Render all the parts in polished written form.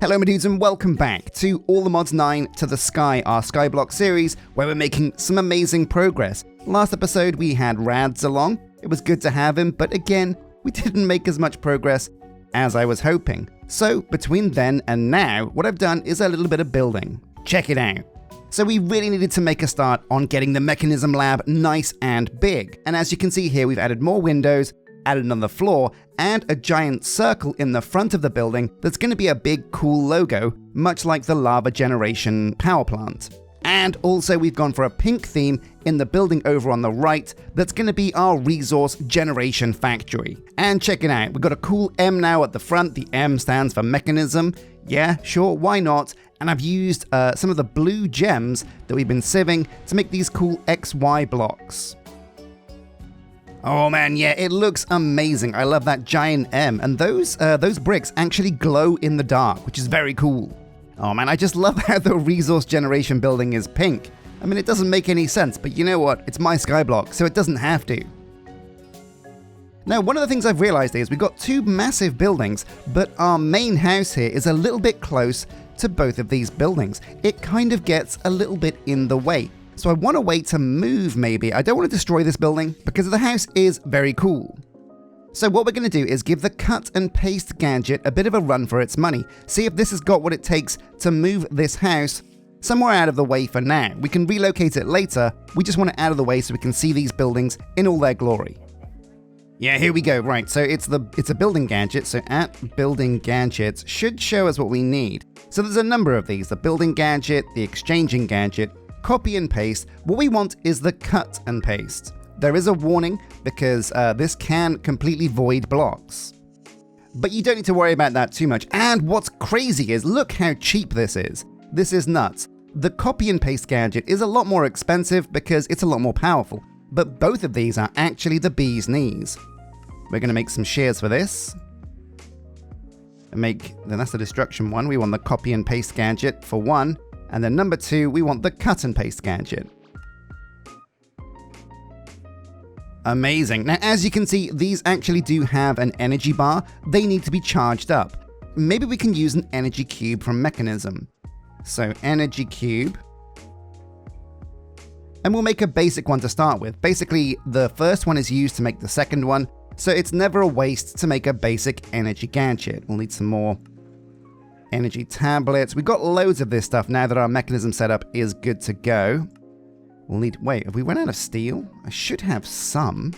Hello my dudes and welcome back to All the Mods 9 To The Sky, our Skyblock series where we're making some amazing progress. Last episode we had Rads along, it was good to have him, but again, we didn't make as much progress as I was hoping. So between then and now, what I've done is a little bit of building. Check it out. So we really needed to make a start on getting the mechanism lab nice and big. And as you can see here, we've added more windows, added another floor, and a giant circle in the front of the building that's going to be a big cool logo, much like the lava generation power plant. And also we've gone for a pink theme in the building over on the right that's going to be our resource generation factory. And check it out, we've got a cool M now at the front. The M stands for mechanism. Yeah, sure, why not? And I've used some of the blue gems that we've been sieving to make these cool XY blocks. Oh man, yeah, it looks amazing. I love that giant M, and those bricks actually glow in the dark, which is very cool. Oh man, I just love how the resource generation building is pink. I mean, it doesn't make any sense, but you know what? It's my Skyblock, so it doesn't have to. Now, one of the things I've realized is we've got two massive buildings, but our main house here is a little bit close to both of these buildings. It kind of gets a little bit in the way. So I want a way to move maybe. I don't want to destroy this building because the house is very cool. So what we're going to do is give the cut and paste gadget a bit of a run for its money. See if this has got what it takes to move this house somewhere out of the way for now. We can relocate it later. We just want it out of the way so we can see these buildings in all their glory. Yeah, here we go. Right, so it's a building gadget. So at building gadgets should show us what we need. So there's a number of these: the building gadget, the exchanging gadget, copy and paste. What we want is the cut and paste. There is a warning because this can completely void blocks. But you don't need to worry about that too much. And what's crazy is look how cheap this is. This is nuts. The copy and paste gadget is a lot more expensive because it's a lot more powerful. But both of these are actually the bee's knees. We're going to make some shears for this. Then that's the destruction one. We want the copy and paste gadget for one. And then number two, we want the cut and paste gadget. Amazing. Now, as you can see, these actually do have an energy bar. They need to be charged up. Maybe we can use an energy cube from mechanism. So energy cube. And we'll make a basic one to start with. Basically, the first one is used to make the second one. So it's never a waste to make a basic energy gadget. We'll need some more energy tablets. We've got loads of this stuff now that our mechanism setup is good to go. We'll need, wait, have we run out of steel? I should have some.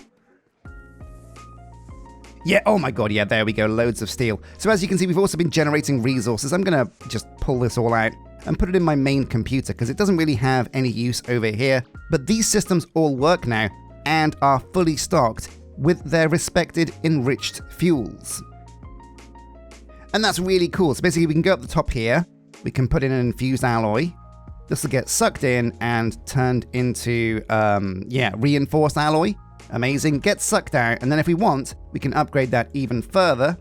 Yeah, oh my god, yeah, there we go, loads of steel. So as you can see, we've also been generating resources. I'm gonna just pull this all out and put it in my main computer because it doesn't really have any use over here. But these systems all work now and are fully stocked with their respected enriched fuels. And that's really cool. So basically we can go up the top here, we can put in an infused alloy. This will get sucked in and turned into, reinforced alloy. Amazing, gets sucked out, and then if we want, we can upgrade that even further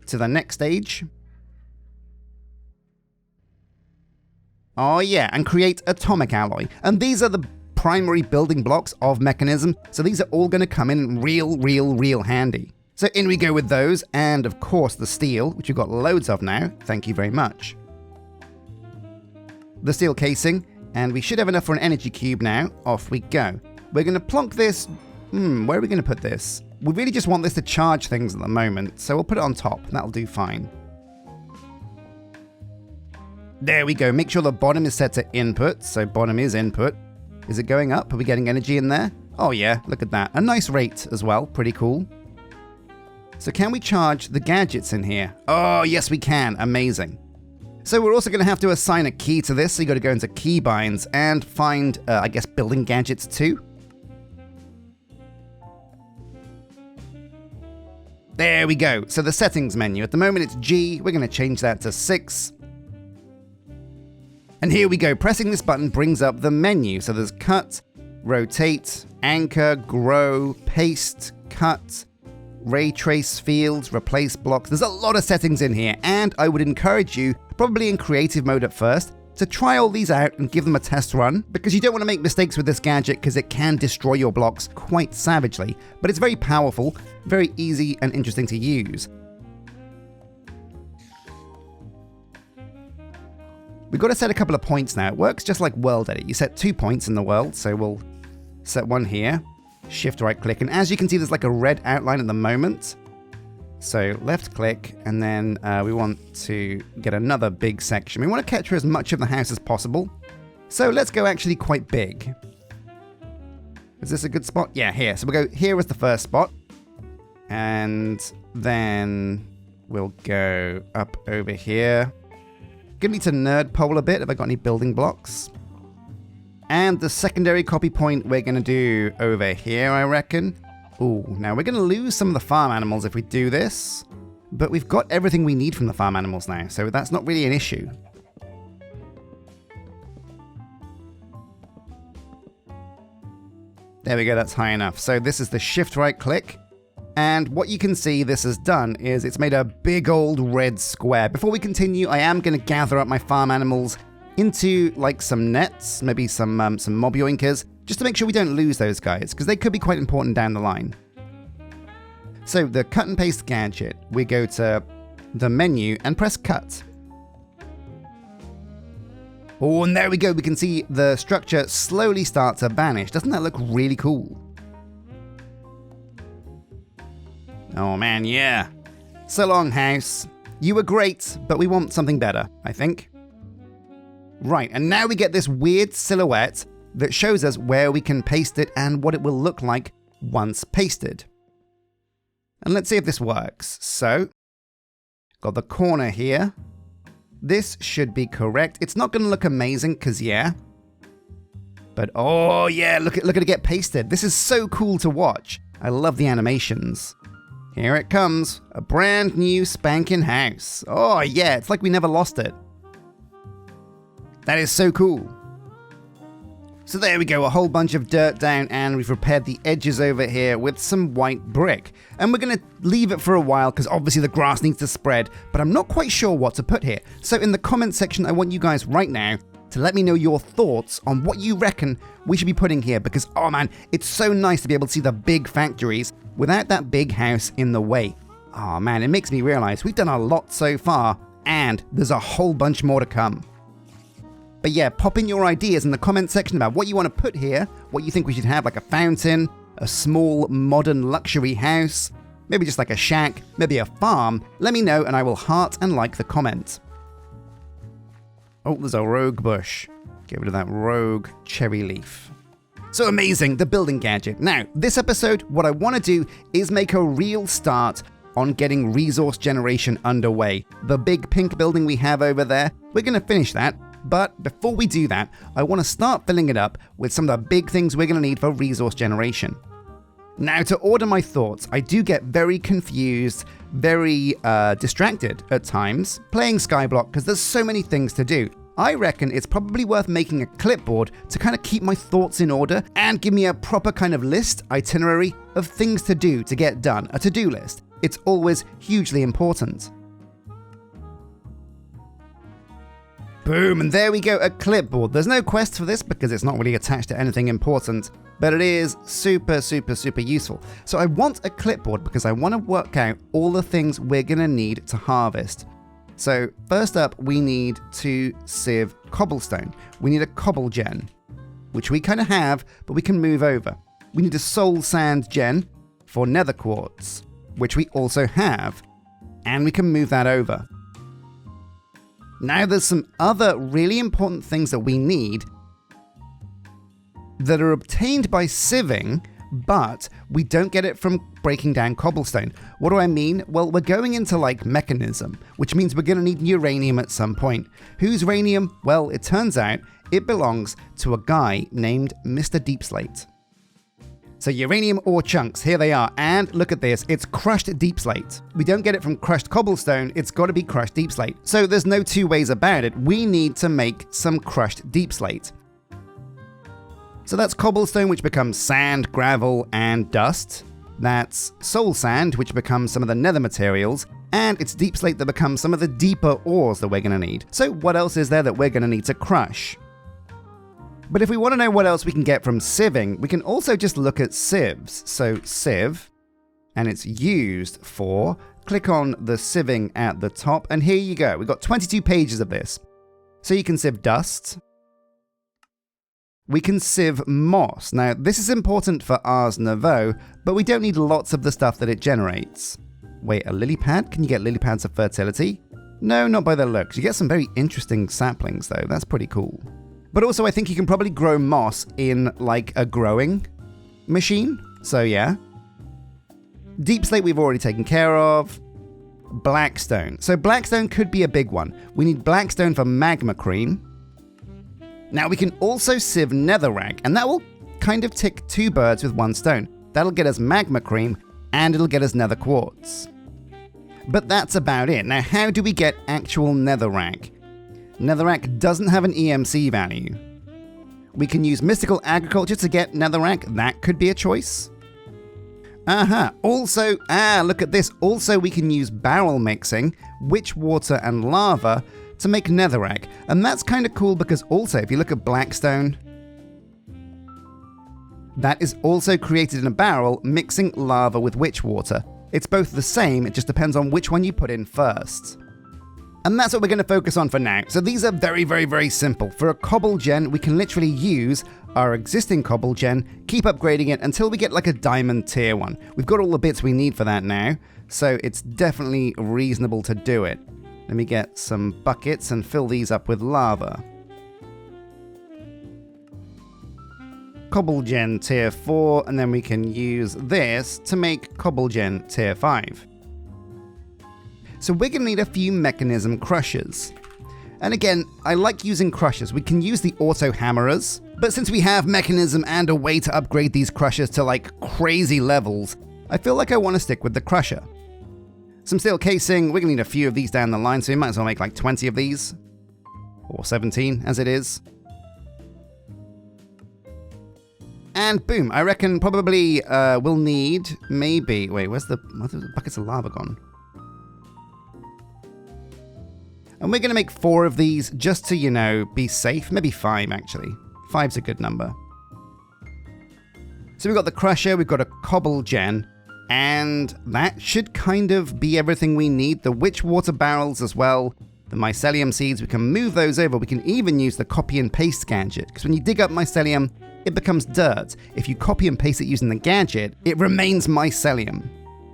to the next stage. Oh yeah, and create atomic alloy. And these are the primary building blocks of mechanism, so these are all going to come in real handy. So in we go with those, and of course the steel, which we've got loads of now, thank you very much. The steel casing, and we should have enough for an energy cube now. Off we go. We're going to plonk this, where are we going to put this? We really just want this to charge things at the moment, so we'll put it on top, and that'll do fine. There we go, make sure the bottom is set to input, so bottom is input. Is it going up? Are we getting energy in there? Oh yeah, look at that. A nice rate as well, pretty cool. So can we charge the gadgets in here? Oh yes we can, amazing. So we're also going to have to assign a key to this, so you got to go into keybinds and find, I guess, building gadgets too. There we go. So the settings menu, at the moment it's G, we're going to change that to 6. And here we go, pressing this button brings up the menu. So there's cut, rotate, anchor, grow, paste, cut, ray trace fields, replace blocks. There's a lot of settings in here, and I would encourage you, probably in creative mode at first, to try all these out and give them a test run, because you don't want to make mistakes with this gadget because it can destroy your blocks quite savagely, but it's very powerful, very easy and interesting to use. We've got to set a couple of points now. It works just like World Edit. You set 2 points in the world, so we'll set one here. Shift right click, and as you can see, there's like a red outline at the moment. So left click, and then we want to get another big section. We want to capture as much of the house as possible. So let's go actually quite big. Is this a good spot? Yeah, here. So we'll go here as the first spot. And then we'll go up over here. Gonna need to nerd pole a bit. Have I got any building blocks? And the secondary copy point we're gonna do over here, I reckon. Ooh, now we're gonna lose some of the farm animals if we do this. But we've got everything we need from the farm animals now, so that's not really an issue. There we go, that's high enough. So this is the shift right click. And what you can see this has done is it's made a big old red square. Before we continue, I am going to gather up my farm animals into like some nets, maybe some mob yoinkers, just to make sure we don't lose those guys, because they could be quite important down the line. So the cut and paste gadget, we go to the menu and press cut. Oh, and there we go. We can see the structure slowly start to vanish. Doesn't that look really cool? Oh man, yeah. So long, house. You were great, but we want something better, I think. Right, and now we get this weird silhouette that shows us where we can paste it and what it will look like once pasted. And let's see if this works. So, got the corner here. This should be correct. It's not going to look amazing, because yeah. But oh yeah, look at it get pasted. This is so cool to watch. I love the animations. Here it comes, a brand new spanking house. Oh yeah, it's like we never lost it. That is so cool. So there we go, a whole bunch of dirt down, and we've repaired the edges over here with some white brick. And we're gonna leave it for a while because obviously the grass needs to spread, but I'm not quite sure what to put here. So in the comment section, I want you guys right now to let me know your thoughts on what you reckon we should be putting here, because oh man, it's so nice to be able to see the big factories without that big house in the way. Oh man, it makes me realize we've done a lot so far, and there's a whole bunch more to come. But yeah, pop in your ideas in the comment section about what you want to put here, what you think we should have, like a fountain, a small modern luxury house, maybe just like a shack, maybe a farm. Let me know and I will heart and like the comment. Oh, there's a rogue bush. Get rid of that rogue cherry leaf. So amazing, the building gadget. Now, this episode, what I want to do is make a real start on getting resource generation underway. The big pink building we have over there, we're going to finish that. But before we do that, I want to start filling it up with some of the big things we're going to need for resource generation. Now, to order my thoughts, I do get very confused, very distracted at times playing Skyblock because there's so many things to do. I reckon it's probably worth making a clipboard to kind of keep my thoughts in order and give me a proper kind of list, itinerary of things to do to get done, a to-do list. It's always hugely important. Boom, and there we go, a clipboard. There's no quest for this because it's not really attached to anything important, but it is super, super, super useful. So I want a clipboard because I want to work out all the things we're going to need to harvest. So first up, we need to sieve cobblestone. We need a cobble gen, which we kind of have, but we can move over. We need a soul sand gen for nether quartz, which we also have, and we can move that over. Now there's some other really important things that we need that are obtained by sieving, but we don't get it from breaking down cobblestone. What do I mean? Well, we're going into like mechanism, which means we're going to need uranium at some point. Whose uranium? Well, it turns out it belongs to a guy named Mr. Deepslate. So uranium ore chunks, here they are, and look at this, it's crushed deep slate. We don't get it from crushed cobblestone, it's got to be crushed deep slate. So there's no two ways about it, we need to make some crushed deep slate. So that's cobblestone, which becomes sand, gravel, and dust. That's soul sand, which becomes some of the nether materials, and it's deep slate that becomes some of the deeper ores that we're going to need. So what else is there that we're going to need to crush? But if we want to know what else we can get from sieving, we can also just look at sieves. So sieve, and it's used for, click on the sieving at the top, and here you go. We've got 22 pages of this. So you can sieve dust. We can sieve moss. Now, this is important for Ars Nouveau, but we don't need lots of the stuff that it generates. Wait, a lily pad? Can you get lily pads of fertility? No, not by the looks. You get some very interesting saplings, though. That's pretty cool. But also, I think you can probably grow moss in, like, a growing machine. So, yeah. Deep slate we've already taken care of. Blackstone. So, blackstone could be a big one. We need blackstone for magma cream. Now, we can also sieve netherrack, and that will kind of tick 2 birds with 1 stone. That'll get us magma cream, and it'll get us nether quartz. But that's about it. Now, how do we get actual netherrack? Netherrack doesn't have an EMC value. We can use mystical agriculture to get netherrack. That could be a choice. Also, look at this. Also, we can use barrel mixing, witch water and lava to make netherrack. And that's kind of cool because also, if you look at blackstone, that is also created in a barrel mixing lava with witch water. It's both the same, it just depends on which one you put in first. And that's what we're going to focus on for now. So these are very, very, very simple. For a cobble gen, we can literally use our existing cobble gen, keep upgrading it until we get like a diamond tier one. We've got all the bits we need for that now, so it's definitely reasonable to do it. Let me get some buckets and fill these up with lava. Cobble gen tier 4, and then we can use this to make cobble gen tier 5. So we're going to need a few mechanism crushers. And again, I like using crushers. We can use the auto hammerers, but since we have mechanism and a way to upgrade these crushers to like crazy levels, I feel like I want to stick with the crusher. Some steel casing, we're going to need a few of these down the line, so we might as well make like 20 of these. Or 17 as it is. And boom, I reckon probably we'll need maybe... Wait, where's the buckets of lava gone? And we're going to make 4 of these just to, you know, be safe. Maybe 5, actually. 5's a good number. So we've got the crusher, we've got a cobble gen, and that should kind of be everything we need. The witch water barrels as well. The mycelium seeds, we can move those over. We can even use the copy and paste gadget, because when you dig up mycelium, it becomes dirt. If you copy and paste it using the gadget, it remains mycelium.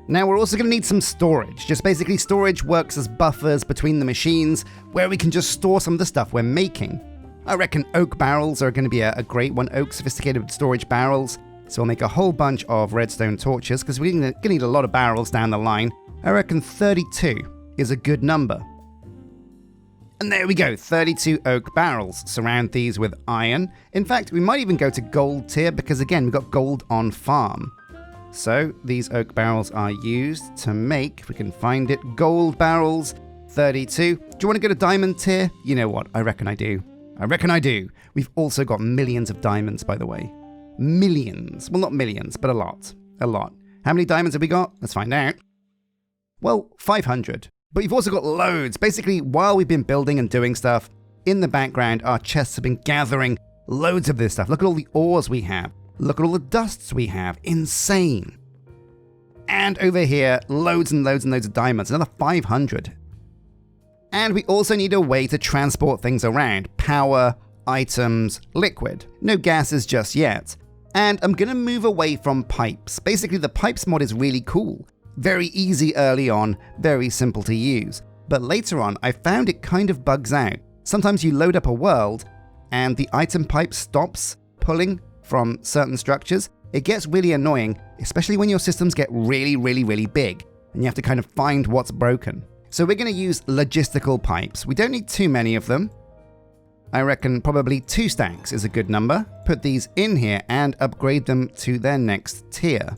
Now we're also going to need some storage. Just basically storage works as buffers between the machines where we can just store some of the stuff we're making. I reckon oak barrels are going to be a great one. Oak sophisticated storage barrels. So we'll make a whole bunch of redstone torches because we're going to need a lot of barrels down the line. I reckon 32 is a good number. And there we go, 32 oak barrels. Surround these with iron. In fact, we might even go to gold tier because again, we've got gold on farm. So these oak barrels are used to make, if we can find it, gold barrels, 32. Do you want to go to diamond tier? You know what, I reckon I do. I reckon I do. We've also got millions of diamonds, by the way. Millions. Well, not millions, but a lot. A lot. How many diamonds have we got? Let's find out. Well, 500. But you've also got loads. Basically, while we've been building and doing stuff, in the background, our chests have been gathering loads of this stuff. Look at all the ores we have. Look at all the dusts we have. Insane. And over here, loads and loads and loads of diamonds. Another 500. And we also need a way to transport things around. Power, items, liquid. No gases just yet. And I'm going to move away from pipes. Basically, the pipes mod is really cool. Very easy early on, very simple to use. But later on, I found it kind of bugs out. Sometimes you load up a world, and the item pipe stops pulling from certain structures. It gets really annoying, especially when your systems get really, really, really big, and you have to kind of find what's broken. So we're going to use logistical pipes. We don't need too many of them. I reckon probably 2 stacks is a good number. Put these in here and upgrade them to their next tier.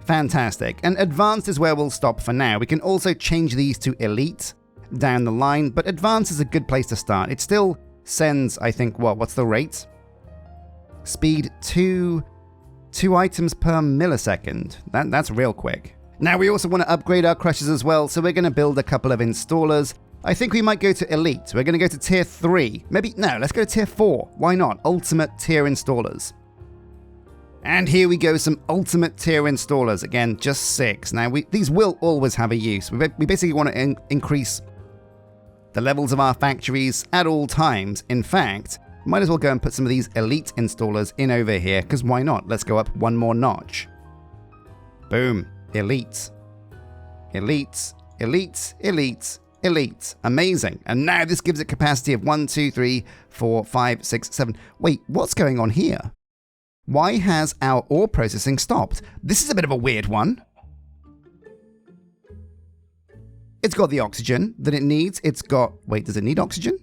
Fantastic. And advanced is where we'll stop for now. We can also change these to elite down the line, but advanced is a good place to start. It still sends, I think, what's the rate? Speed 2 items per millisecond. That's real quick. Now we also want to upgrade our crushers as well, so we're going to build a couple of installers. I think we might go to elite. We're going to go to tier 3. Maybe, no, let's go to tier 4. Why not? Ultimate tier installers. And here we go, some ultimate tier installers. Again, just 6. Now, these will always have a use. We basically want to increase the levels of our factories at all times. In fact, might as well go and put some of these elite installers in over here, because why not? Let's go up one more notch. Boom. Elite. Elite. Elite. Elite. Elite. Amazing. And now this gives it capacity of 1, 2, 3, 4, 5, 6, 7. Wait, what's going on here? Why has our ore processing stopped? This is a bit of a weird one. It's got the oxygen that it needs. It's got... Wait, does it need oxygen?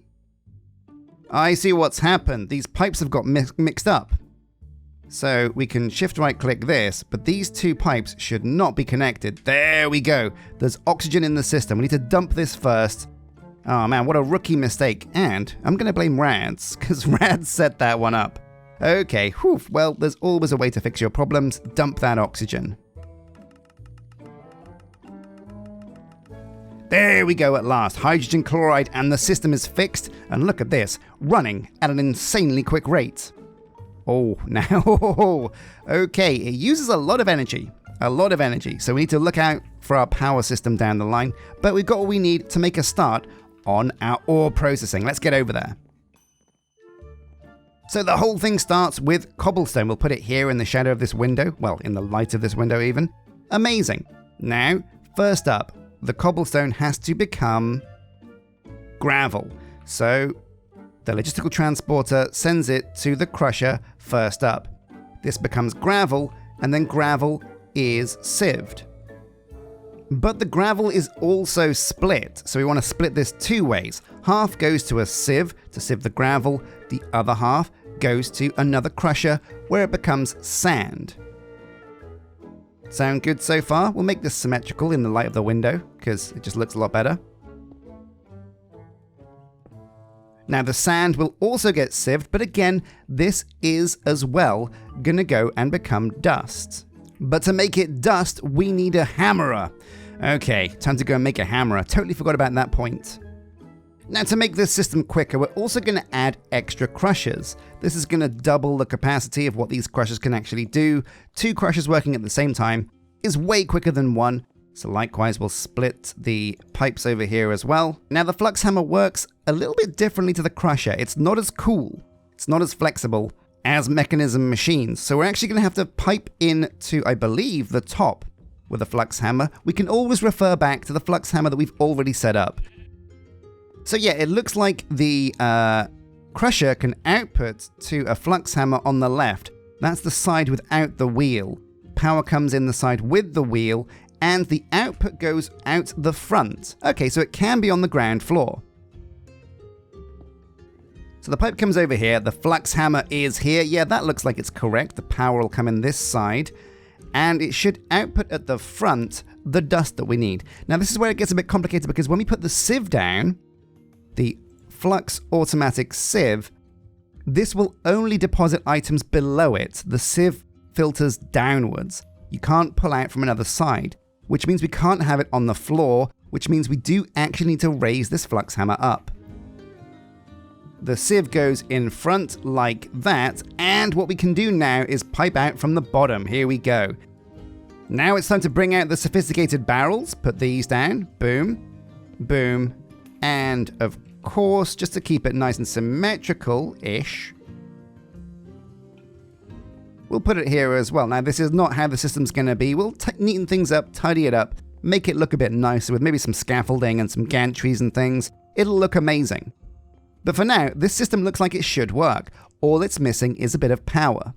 I see what's happened. These pipes have got mixed up. So we can shift right click this, but these 2 pipes should not be connected. There we go. There's oxygen in the system. We need to dump this first. Oh man, what a rookie mistake. And I'm going to blame Rads, because Rads set that one up. Okay, whew. Well, there's always a way to fix your problems. Dump that oxygen. There we go at last. Hydrogen chloride, and the system is fixed. And look at this, running at an insanely quick rate. Oh, now, okay, it uses a lot of energy. A lot of energy. So we need to look out for our power system down the line. But we've got what we need to make a start on our ore processing. Let's get over there. So the whole thing starts with cobblestone. We'll put it here in the shadow of this window. Well, in the light of this window even. Amazing. Now, first up, the cobblestone has to become gravel. So the logistical transporter sends it to the crusher first up. This becomes gravel, and then gravel is sieved. But the gravel is also split, so we want to split this 2 ways. Half goes to a sieve to sieve the gravel, the other half goes to another crusher where it becomes sand. Sound good so far? We'll make this symmetrical in the light of the window, because it just looks a lot better. Now the sand will also get sieved, but again, this is as well gonna go and become dust. But to make it dust, we need a hammerer. Okay, time to go and make a hammerer. Totally forgot about that point. Now to make this system quicker, we're also going to add extra crushers. This is going to double the capacity of what these crushers can actually do. 2 crushers working at the same time is way quicker than 1. So likewise, we'll split the pipes over here as well. Now the flux hammer works a little bit differently to the crusher. It's not as cool. It's not as flexible as mechanism machines. So we're actually going to have to pipe in to, I believe, the top with a flux hammer. We can always refer back to the flux hammer that we've already set up. So yeah, it looks like the crusher can output to a flux hammer on the left. That's the side without the wheel. Power comes in the side with the wheel, and the output goes out the front. Okay, so it can be on the ground floor. So the pipe comes over here, the flux hammer is here. Yeah, that looks like it's correct. The power will come in this side, and it should output at the front the dust that we need. Now this is where it gets a bit complicated, because when we put the sieve down, the flux automatic sieve, this will only deposit items below it. The sieve filters downwards. You can't pull out from another side, which means we can't have it on the floor, which means we do actually need to raise this flux hammer up. The sieve goes in front like that, and what we can do now is pipe out from the bottom. Here we go. Now it's time to bring out the sophisticated barrels. Put these down. Boom. Boom. And of course, just to keep it nice and symmetrical-ish, we'll put it here as well. Now, this is not how the system's going to be. We'll neaten things up, tidy it up, make it look a bit nicer with maybe some scaffolding and some gantries and things. It'll look amazing. But for now, this system looks like it should work. All it's missing is a bit of power.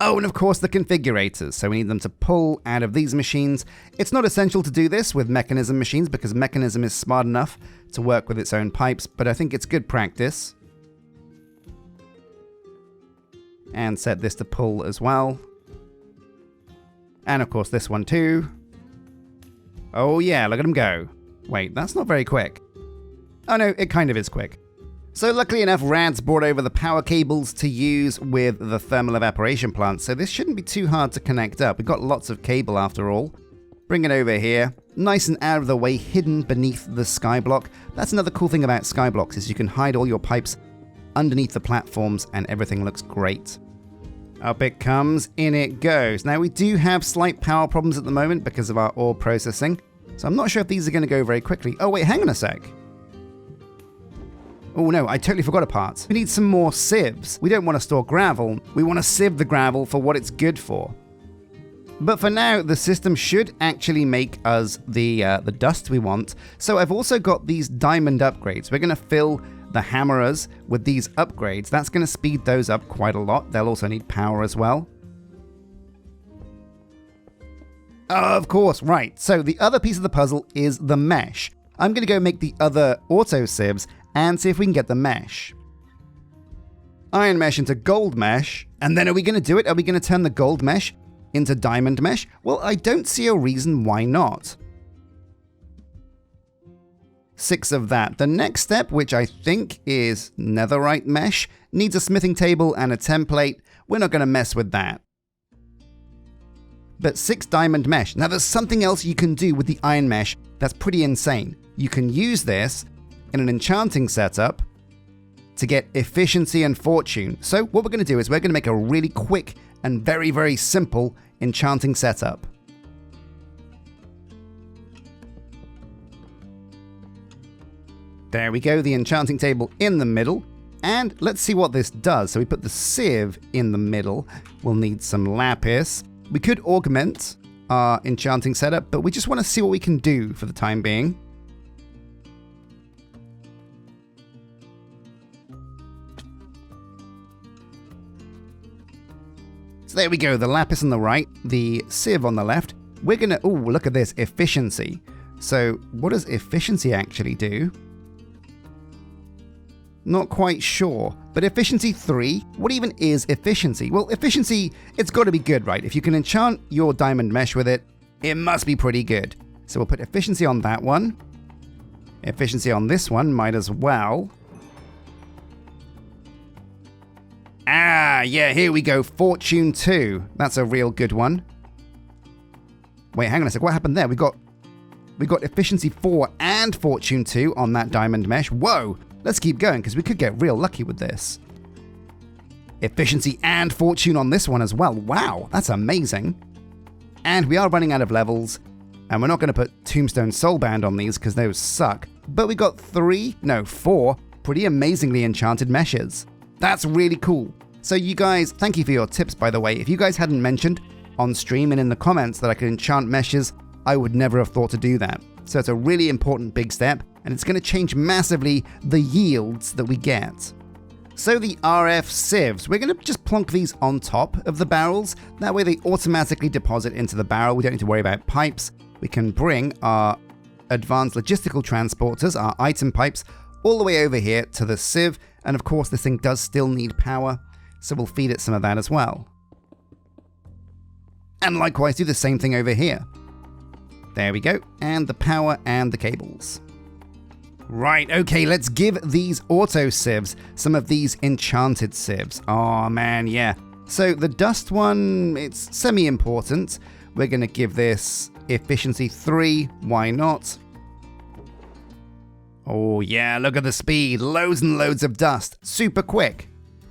Oh, and of course the configurators, so we need them to pull out of these machines. It's not essential to do this with mechanism machines because mechanism is smart enough to work with its own pipes, but I think it's good practice. And set this to pull as well. And of course this one too. Oh yeah, look at them go. Wait, that's not very quick. Oh no, it kind of is quick. So luckily enough, Rad's brought over the power cables to use with the thermal evaporation plant, so this shouldn't be too hard to connect up. We've got lots of cable after all. Bring it over here, nice and out of the way, hidden beneath the Skyblock. That's another cool thing about Skyblocks, is you can hide all your pipes underneath the platforms and everything looks great. Up it comes, in it goes. Now we do have slight power problems at the moment because of our ore processing, so I'm not sure if these are going to go very quickly. Oh wait, hang on a sec. Oh no, I totally forgot a part. We need some more sieves. We don't want to store gravel, we want to sieve the gravel for what it's good for. But for now, the system should actually make us the dust we want. So I've also got these diamond upgrades. We're going to fill the hammerers with these upgrades. That's going to speed those up quite a lot. They'll also need power as well. Of course, right. So the other piece of the puzzle is the mesh. I'm going to go make the other auto sieves and see if we can get the mesh. Iron mesh into gold mesh. And then are we going to do it? Are we going to turn the gold mesh into diamond mesh? Well, I don't see a reason why not. 6 of that. The next step, which I think is netherite mesh, needs a smithing table and a template. We're not going to mess with that. But 6 diamond mesh. Now there's something else you can do with the iron mesh that's pretty insane. You can use this in an enchanting setup to get efficiency and fortune. So what we're going to do is we're going to make a really quick and very, very simple enchanting setup. There we go, the enchanting table in the middle. And let's see what this does. So we put the sieve in the middle. We'll need some lapis. We could augment our enchanting setup, but we just want to see what we can do for the time being. So there we go, the lapis on the right, the sieve on the left. We're gonna, oh, look at this, efficiency. So what does efficiency actually do? Not quite sure, but efficiency 3, what even is efficiency? Well, efficiency, it's got to be good, right? If you can enchant your diamond mesh with it, it must be pretty good. So we'll put efficiency on that one. Efficiency on this one, might as well. Ah, yeah, here we go, Fortune 2. That's a real good one. Wait, hang on a sec, what happened there? We got efficiency 4 and Fortune 2 on that diamond mesh. Whoa, let's keep going because we could get real lucky with this. Efficiency and Fortune on this one as well. Wow, that's amazing. And we are running out of levels, and we're not going to put Tombstone Soulbound on these because those suck. But we got 4 pretty amazingly enchanted meshes. That's really cool. So you guys, thank you for your tips, by the way. If you guys hadn't mentioned on stream and in the comments that I could enchant meshes, I would never have thought to do that. So it's a really important big step, and it's going to change massively the yields that we get. So the RF sieves, we're going to just plonk these on top of the barrels. That way they automatically deposit into the barrel. We don't need to worry about pipes. We can bring our advanced logistical transporters, our item pipes, all the way over here to the sieve. And of course, this thing does still need power, so we'll feed it some of that as well. And likewise, do the same thing over here. There we go, and the power and the cables. Right, okay, let's give these auto sieves some of these enchanted sieves. Oh man, yeah. So the dust one, it's semi-important. We're going to give this efficiency 3, why not? Oh yeah, look at the speed, loads and loads of dust, super quick.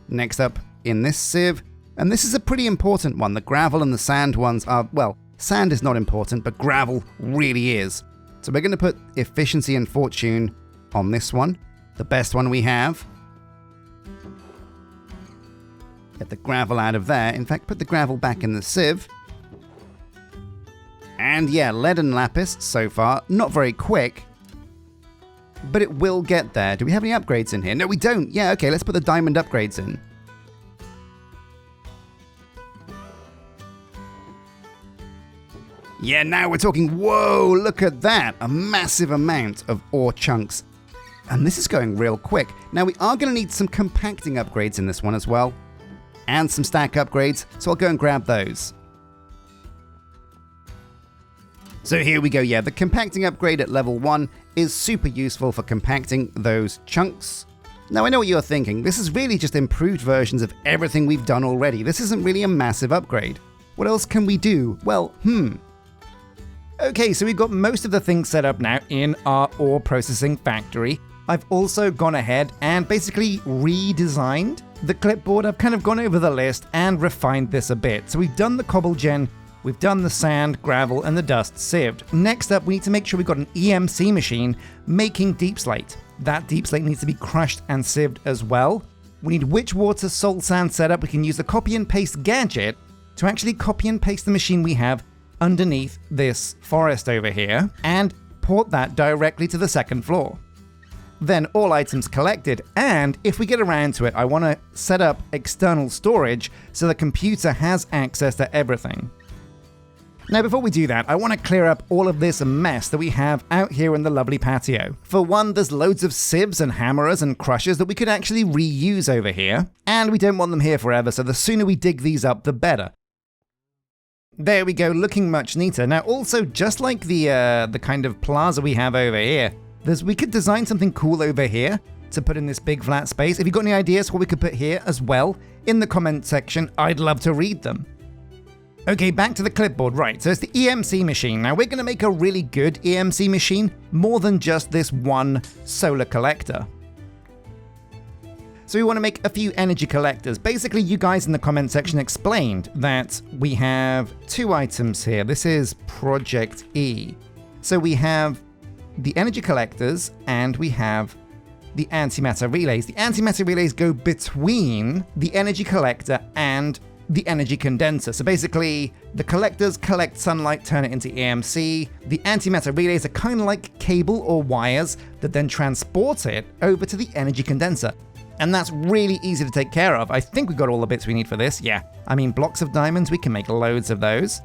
Next up in this sieve, and this is a pretty important one, the gravel and the sand ones are, well, sand is not important, but gravel really is. So we're going to put efficiency and fortune on this one, the best one we have. Get the gravel out of there, in fact put the gravel back in the sieve. And yeah, lead and lapis so far, not very quick. But it will get there. Do we have any upgrades in here? No, we don't. Yeah, okay, let's put the diamond upgrades in. Yeah, now we're talking. Whoa, look at that. A massive amount of ore chunks. And this is going real quick. Now, we are going to need some compacting upgrades in this one as well. And some stack upgrades, so I'll go and grab those. So here we go, yeah, the compacting upgrade at level 1 is super useful for compacting those chunks. Now I know what you're thinking, this is really just improved versions of everything we've done already. This isn't really a massive upgrade. What else can we do? Well, Okay, so we've got most of the things set up now in our ore processing factory. I've also gone ahead and basically redesigned the clipboard, I've kind of gone over the list and refined this a bit. So we've done the cobble gen, we've done the sand, gravel, and the dust sieved. Next up, we need to make sure we've got an EMC machine making deep slate. That deep slate needs to be crushed and sieved as well. We need witch water, salt sand setup. We can use the copy and paste gadget to actually copy and paste the machine we have underneath this forest over here and port that directly to the second floor. Then all items collected, and if we get around to it, I want to set up external storage so the computer has access to everything. Now before we do that, I want to clear up all of this mess that we have out here in the lovely patio. For one, there's loads of sieves and hammerers and crushers that we could actually reuse over here, and we don't want them here forever, so the sooner we dig these up, the better. There we go, looking much neater. Now also, just like the kind of plaza we have over here, we could design something cool over here to put in this big flat space. If you've got any ideas what we could put here as well, in the comment section, I'd love to read them. Okay, back to the clipboard. Right, so it's the EMC machine. Now we're going to make a really good EMC machine, more than just this one solar collector. So we want to make a few energy collectors. Basically, you guys in the comment section explained that we have two items here. This is Project E. So we have the energy collectors and we have the antimatter relays. The antimatter relays go between the energy collector and the energy condenser. So basically, the collectors collect sunlight, turn it into EMC. The antimatter relays are kind of like cable or wires that then transport it over to the energy condenser. And that's really easy to take care of. I think we've got all the bits we need for this. Yeah, I mean, blocks of diamonds, we can make loads of those.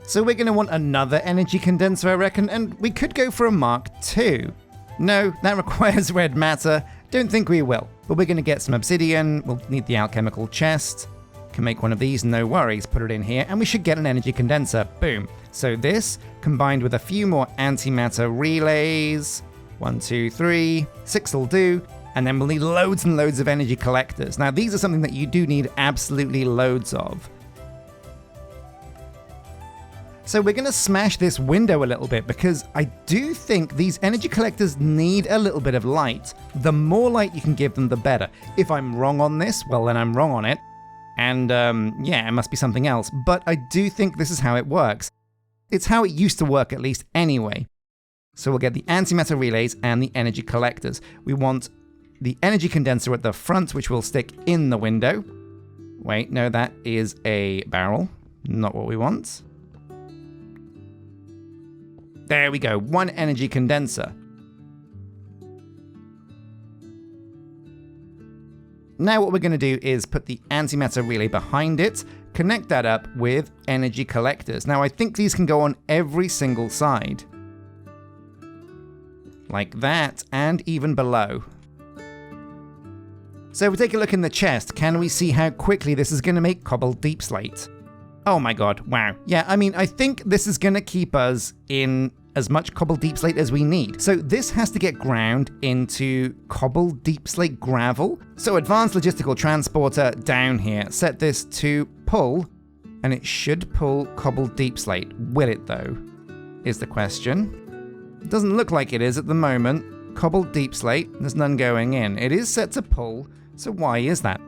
So we're going to want another energy condenser, I reckon, and we could go for a Mark II. No, that requires red matter. Don't think we will. But we're going to get some obsidian. We'll need the alchemical chest. Can make one of these, no worries. Put it in here, and we should get an energy condenser. Boom. So this, combined with a few more antimatter relays. 1, 2, 3. 6 will do. And then we'll need loads and loads of energy collectors. Now, these are something that you do need absolutely loads of. So we're going to smash this window a little bit because I do think these energy collectors need a little bit of light. The more light you can give them, the better. If I'm wrong on this, well, then I'm wrong on it. And yeah, it must be something else. But I do think this is how it works. It's how it used to work, at least anyway. So we'll get the antimatter relays and the energy collectors. We want the energy condenser at the front, which will stick in the window. Wait, no, that is a barrel. Not what we want. There we go, one energy condenser. Now what we're going to do is put the antimatter relay behind it, connect that up with energy collectors. Now I think these can go on every single side. Like that, and even below. So if we take a look in the chest, can we see how quickly this is going to make cobbled deep slate? Oh my god, wow. Yeah, I mean, I think this is going to keep us in as much cobbled deep slate as we need. So this has to get ground into cobbled deep slate gravel. So advanced logistical transporter down here, set this to pull, and it should pull cobbled deep slate. Will it though, is the question. It doesn't look like it is at the moment. Cobbled deep slate, there's none going in. It is set to pull, so why is that?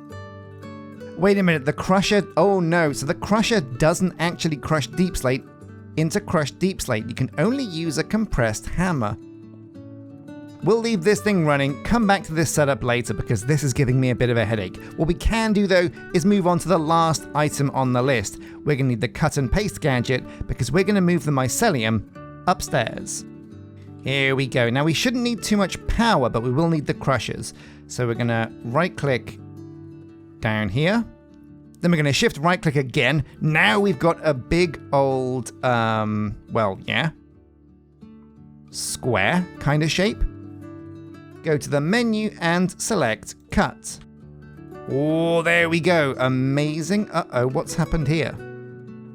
Wait a minute, the crusher, oh no, so the crusher doesn't actually crush deep slate into crushed deep slate. You can only use a compressed hammer. We'll leave this thing running, come back to this setup later because this is giving me a bit of a headache. What we can do though is move on to the last item on the list. We're going to need the cut and paste gadget because we're going to move the mycelium upstairs. Here we go. Now we shouldn't need too much power, but we will need the crushers. So we're going to right click down here. Then we're going to shift right click again. Now we've got a big old, well, yeah, square kind of shape. Go to the menu and select cut. Oh, there we go. Amazing. Uh-oh, what's happened here?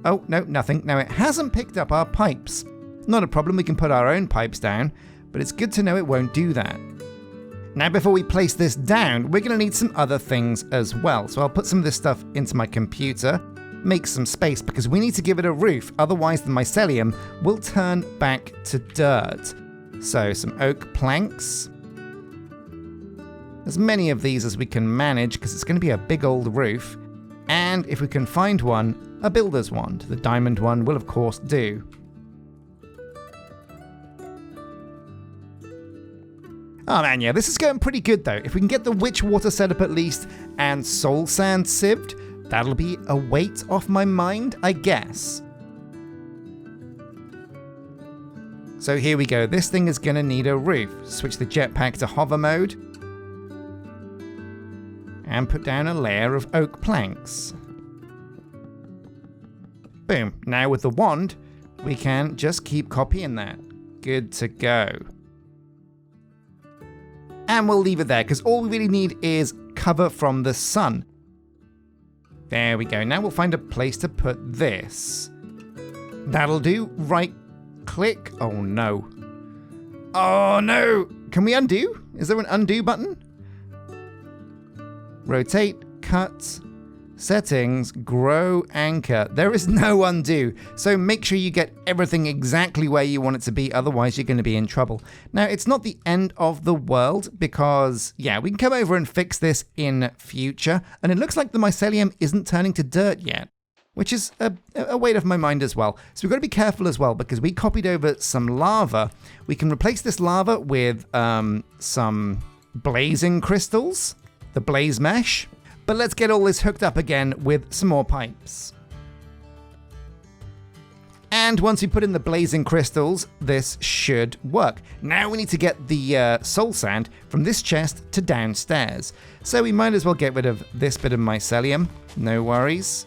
Oh, no, nothing. Now it hasn't picked up our pipes. Not a problem, we can put our own pipes down, but it's good to know it won't do that. Now before we place this down, we're going to need some other things as well. So I'll put some of this stuff into my computer, make some space because we need to give it a roof, otherwise the mycelium will turn back to dirt. So some oak planks. as many of these as we can manage because it's going to be a big old roof. And if we can find one, a builder's wand. The diamond one will of course do. Oh man, yeah, this is going pretty good though. If we can get the witch water set up at least and soul sand sieved, that'll be a weight off my mind, I guess. So here we go. This thing is going to need a roof. Switch the jetpack to hover mode. And put down a layer of oak planks. Boom. Now with the wand, we can just keep copying that. Good to go. And we'll leave it there, because all we really need is cover from the sun. There we go. Now we'll find a place to put this. That'll do. Right click. Oh no. Oh no. Can we undo? Is there an undo button? Rotate, cut, settings, grow, anchor. There is no undo. So make sure you get everything exactly where you want it to be, otherwise you're going to be in trouble. Now, it's not the end of the world because, yeah, we can come over and fix this in future. And it looks like the mycelium isn't turning to dirt yet, which is a weight off my mind as well. So we've got to be careful as well because we copied over some lava. We can replace this lava with some blazing crystals, the blaze mesh. But let's get all this hooked up again with some more pipes. And once we put in the blazing crystals, this should work. Now we need to get the soul sand from this chest to downstairs. So we might as well get rid of this bit of mycelium. No worries.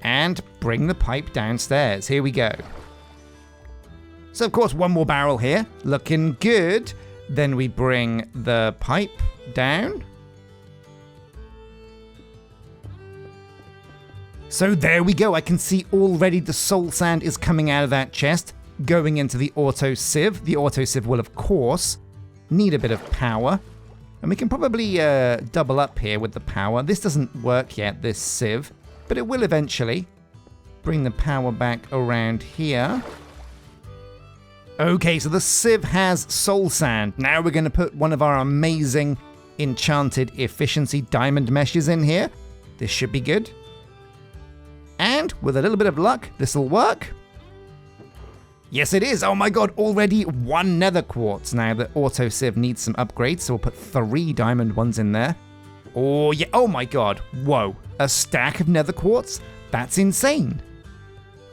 And bring the pipe downstairs. Here we go. So of course, one more barrel here. Looking good. Then we bring the pipe down. So there we go. I can see already the soul sand is coming out of that chest, going into the auto sieve. The auto sieve will, of course, need a bit of power. And we can probably double up here with the power. This doesn't work yet, this sieve, but it will eventually. Bring the power back around here. Okay, so the sieve has soul sand. Now we're going to put one of our amazing enchanted efficiency diamond meshes in here. This should be good. And with a little bit of luck, this will work. Yes, it is. Oh my god, already 1 nether quartz. Now the auto sieve needs some upgrades, so we'll put 3 diamond ones in there. Oh yeah, oh my god. Whoa, a stack of nether quartz? That's insane.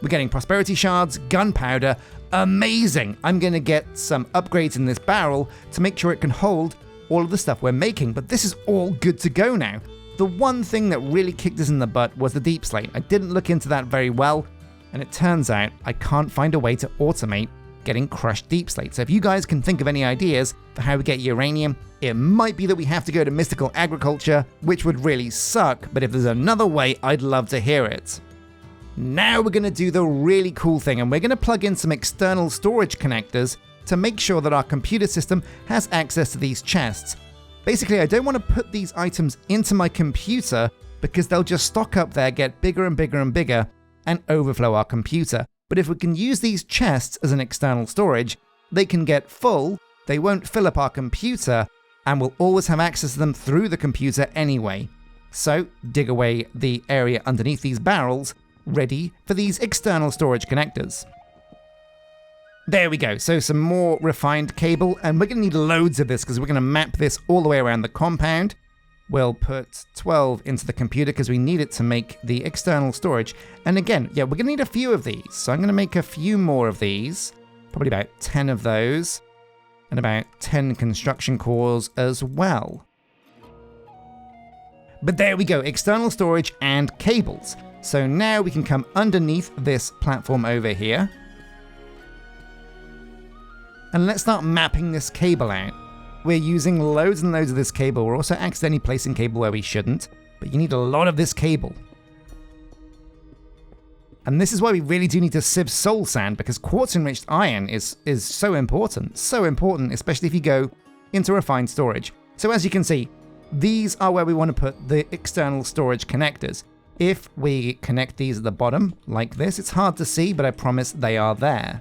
We're getting prosperity shards, gunpowder. Amazing. I'm going to get some upgrades in this barrel to make sure it can hold all of the stuff we're making, but this is all good to go now. The one thing that really kicked us in the butt was the deep slate. I didn't look into that very well, and it turns out I can't find a way to automate getting crushed deep slate. So if you guys can think of any ideas for how we get uranium, it might be that we have to go to mystical agriculture, which would really suck, but if there's another way, I'd love to hear it. Now we're going to do the really cool thing, and we're going to plug in some external storage connectors to make sure that our computer system has access to these chests. Basically, I don't want to put these items into my computer because they'll just stock up there, get bigger and bigger and bigger, and overflow our computer. But if we can use these chests as an external storage, they can get full, they won't fill up our computer, and we'll always have access to them through the computer anyway. So, dig away the area underneath these barrels, ready for these external storage connectors. There we go, so some more refined cable, and we're going to need loads of this because we're going to map this all the way around the compound. We'll put 12 into the computer because we need it to make the external storage. And again, yeah, we're going to need a few of these, so I'm going to make a few more of these, probably about 10 of those, and about 10 construction cores as well. But there we go, external storage and cables. So now we can come underneath this platform over here. And let's start mapping this cable out. We're using loads and loads of this cable. We're also accidentally placing cable where we shouldn't, but you need a lot of this cable. And this is why we really do need to sieve soul sand, because quartz-enriched iron is so important, especially if you go into refined storage. So as you can see, these are where we want to put the external storage connectors. If we connect these at the bottom, like this, it's hard to see, but I promise they are there.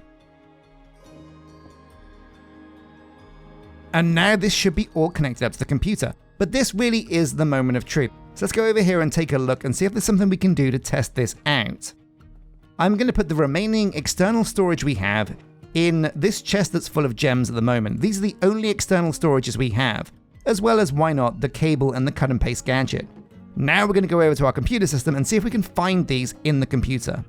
And now this should be all connected up to the computer. But this really is the moment of truth. So let's go over here and take a look and see if there's something we can do to test this out. I'm going to put the remaining external storage we have in this chest that's full of gems at the moment. These are the only external storages we have, as well as, why not, the cable and the cut and paste gadget. Now we're going to go over to our computer system and see if we can find these in the computer.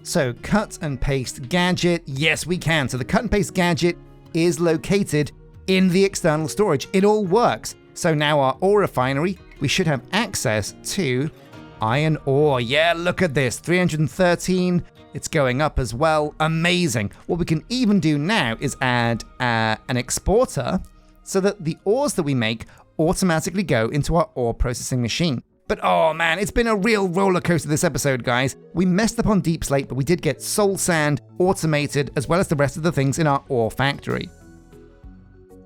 So cut and paste gadget, yes we can. So the cut and paste gadget is located in the external storage. It all works. So now our ore refinery, we should have access to iron ore. Yeah, look at this, 313. It's going up as well. Amazing. What we can even do now is add an exporter so that the ores that we make automatically go into our ore processing machine. But oh man, it's been a real roller coaster this episode, guys. We messed up on Deep Slate, but we did get soul sand automated as well as the rest of the things in our ore factory.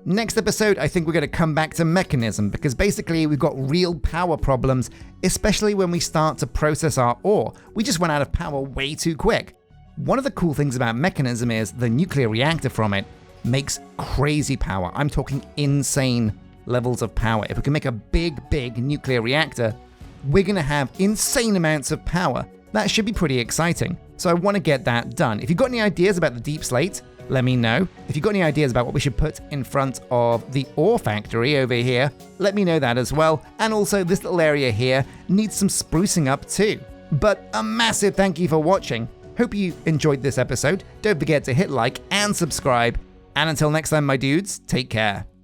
Next episode, I think we're going to come back to mechanism because basically we've got real power problems, especially when we start to process our ore. We just went out of power way too quick. One of the cool things about mechanism is the nuclear reactor from it makes crazy power. I'm talking insane levels of power. If we can make a big nuclear reactor, we're going to have insane amounts of power. That should be pretty exciting. So I want to get that done. If you've got any ideas about the Deep Slate, let me know. If you've got any ideas about what we should put in front of the ore factory over here, let me know that as well. And also this little area here needs some sprucing up too. But a massive thank you for watching. Hope you enjoyed this episode. Don't forget to hit like and subscribe. And until next time, my dudes, take care.